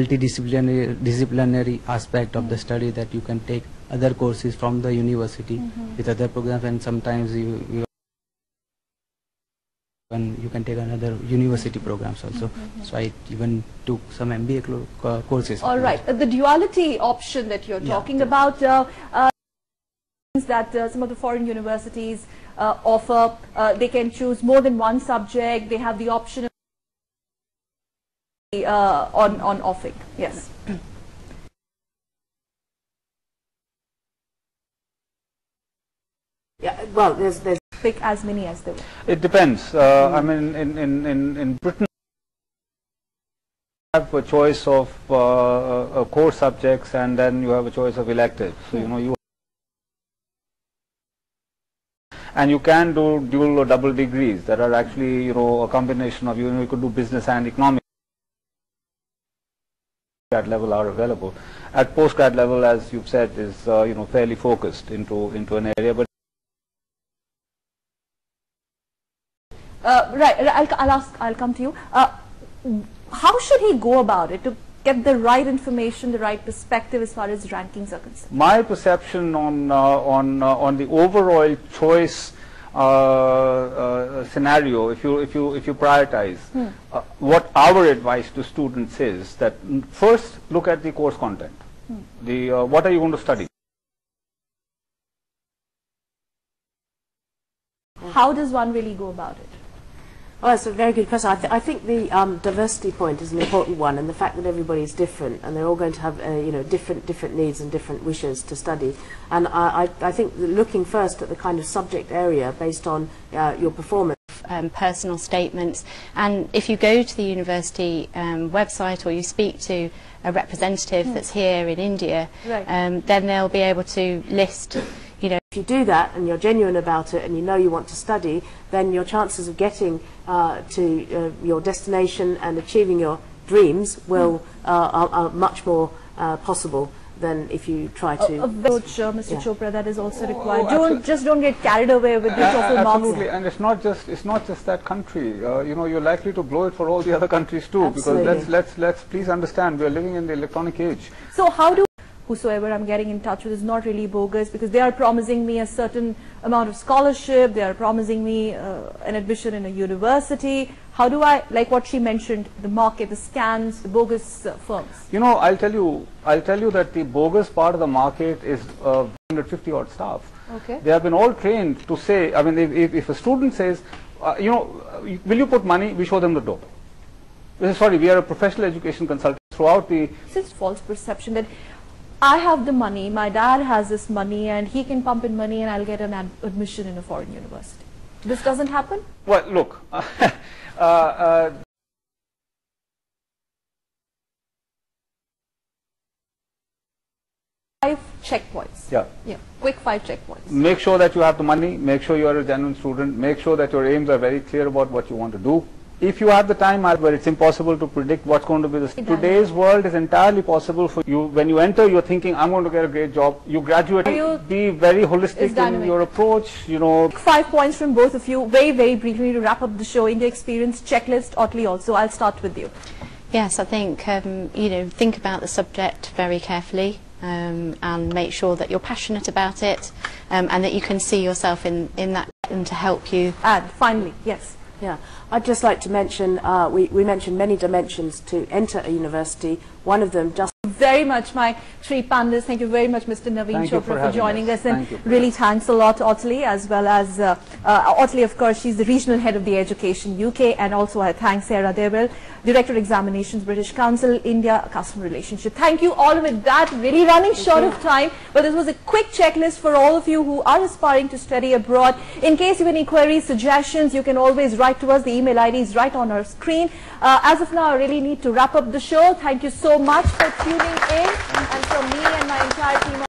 multidisciplinary aspect of the study, that you can take other courses from the university with other programs, and sometimes you can take another university programs also. So I even took some MBA courses. All right. The duality option that you're talking about, means that some of the foreign universities offer, they can choose more than one subject. They have the option on offering. Yes. Yeah. Well, there's pick as many as they want. It depends. I mean, in Britain, you have a choice of core subjects, and then you have a choice of electives. So and you can do dual or double degrees that are actually a combination of you could do business and economics. At level are available. At postgrad level, as you've said, is fairly focused into an area, but. Right, I'll come to you. How should he go about it to get the right information, the right perspective as far as rankings are concerned? My perception on the overall choice scenario, if you prioritize, what our advice to students is that first look at the course content. What are you going to study? How does one really go about it? Oh, that's a very good question. I think the diversity point is an important one, and the fact that everybody is different and they're all going to have different needs and different wishes to study. And I think looking first at the kind of subject area based on your performance. Personal statements, and if you go to the university website or you speak to a representative that's here in India, then they'll be able to list. If you do that and you're genuine about it and you want to study, then your chances of getting to your destination and achieving your dreams will are much more possible than if you try to. Mr. Chopra, that is also required. Don't get carried away with the TOEFL marks. Absolutely, and it's not just that country. You're likely to blow it for all the other countries too. Absolutely. Because let's please understand, we are living in the electronic age. So how do whosoever I'm getting in touch with is not really bogus, because they are promising me a certain amount of scholarship, they are promising me an admission in a university. How do I, like what she mentioned, the market, the scams, the bogus firms? I'll tell you that the bogus part of the market is 150 odd staff. Okay. They have been all trained to say, I mean, if a student says, will you put money, we show them the door. Sorry, we are a professional education consultant throughout the... This false perception that I have the money, my dad has this money, and he can pump in money and I'll get an admission in a foreign university. This doesn't happen? Well, look, 5 checkpoints. Yeah. Quick 5 checkpoints. Make sure that you have the money, make sure you are a genuine student, make sure that your aims are very clear about what you want to do. If you have the time, where it's impossible to predict what's going to be today's world is entirely possible for you. When you enter, you're thinking, I'm going to get a great job. You graduate, be very holistic in your approach, 5 points from both of you, very, very briefly to wrap up the show. India Experience Checklist, Otley also. I'll start with you. Yes, I think, think about the subject very carefully and make sure that you're passionate about it and that you can see yourself in that and to help you. And finally, yes. Yeah, I'd just like to mention, we mentioned many dimensions to enter a university. One of them just... Very much, my 3 panelists. Thank you very much, Mr. Naveen Chopra, for joining us. And really thanks a lot, Otley, as well as Otley, of course, she's the regional head of the Education UK, and also I thank Sarah Dewell, Director Examinations, British Council, India, Customer Relationship. Thank you all. With that, really running short of time, but this was a quick checklist for all of you who are aspiring to study abroad. In case you have any queries, suggestions, you can always write to us. The email ID is right on our screen. As of now, I really need to wrap up the show. Thank you so much for tuning in, and from me and my entire team